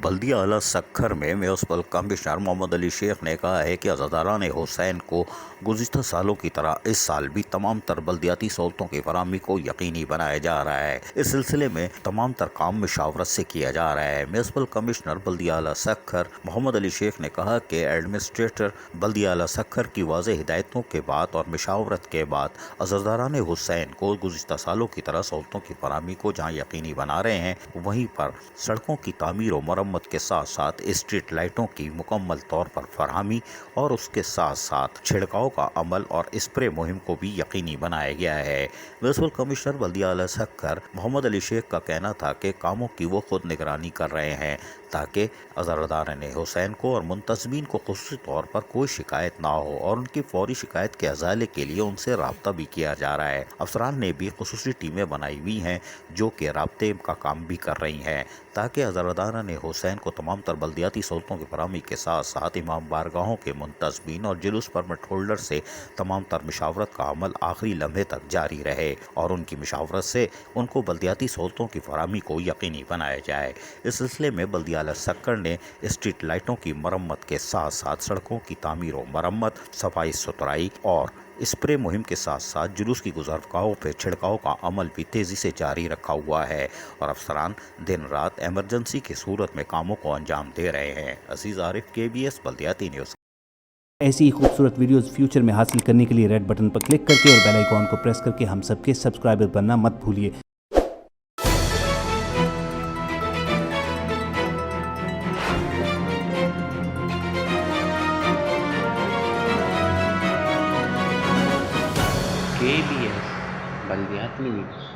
बल्दिया आला सक्खर में municipal commissioner Mohammad Ali Sheikh ने कहा है कि अज़ादारान हुसैन को गुज़िश्ता सालों की तरह इस साल भी तमाम तर बल्दियाती सहूलतों की फराहमी को यकीनी बनाया जा रहा है। इस सिलसिले में तमाम तर काम मशावरत से किया जा रहा है। म्यूनसिपल कमिश्नर बल्दिया आला सक्खर मोहम्मद अली शेख ने कहा कि एडमिनिस्ट्रेटर बल्दिया आला सक्खर की वाज़ेह हिदायतों के बाद और मशावरत के बाद अज़ादारान हुसैन को गुज़िश्ता सालों की तरह सहूलतों की फराहमी को जहाँ यकीनी बना रहे हैं, वहीं पर सड़कों की तामीर और मरम्मत के साथ साथ स्ट्रीट लाइटों की मुकम्मल तौर पर फरहमी और उसके साथ साथ छिड़काव का अमल और स्प्रे मुहिम को भी यकीनी बनाया गया है। म्यूनसिपल कमिश्नर बल्दिया आला सक्खर मोहम्मद अली शेख का कहना था कि कामों की वो खुद निगरानी कर रहे हैं ताकि अज़ादारान हुसैन को और मुंतज़मीन को खुसूसी तौर पर कोई शिकायत ना हो और उनकी फौरी शिकायत के अजाले के लिए उनसे राब्ता भी किया जा रहा है। अफसरान ने भी खुसूसी टीमें बनाई हुई हैं जो कि राब्ते का काम भी कर रही हैं ताकि अज़ादारान हुसैन को तमाम तर बल्दियाती सहूलतों की फराहमी के साथ साथ इमाम बारगाहों के मुंतज़मीन और जुलूस परमिट होल्डर से तमाम तर मशावरत का अमल आखिरी लम्हे तक जारी रहे और उनकी मशावरत से उनको बल्दियाती सहूलतों की फराहमी को यकीनी बनाया जाए। इस सिलसिले में बल्दिया आला सक्खर ने स्ट्रीट लाइटों की मरम्मत के साथ साथ सड़कों की तामीर और मरम्मत, सफाई सुथराई और स्प्रे मुहिम के साथ साथ जुलूस की गुज़रगाहों पर छिड़काव का अमल भी तेज़ी से जारी रखा हुआ है और अफसरान दिन रात एमरजेंसी की सूरत में कामों को अंजाम दे रहे हैं। अजीज़ आरिफ, KBS बल्दियाती न्यूज़। ऐसी ही खूबसूरत वीडियोस फ्यूचर में हासिल करने के लिए रेड बटन पर क्लिक करके और बेल आइकॉन को प्रेस करके हम सबके सब्सक्राइबर बनना मत भूलिए। KBS बल्दियाती न्यूज़।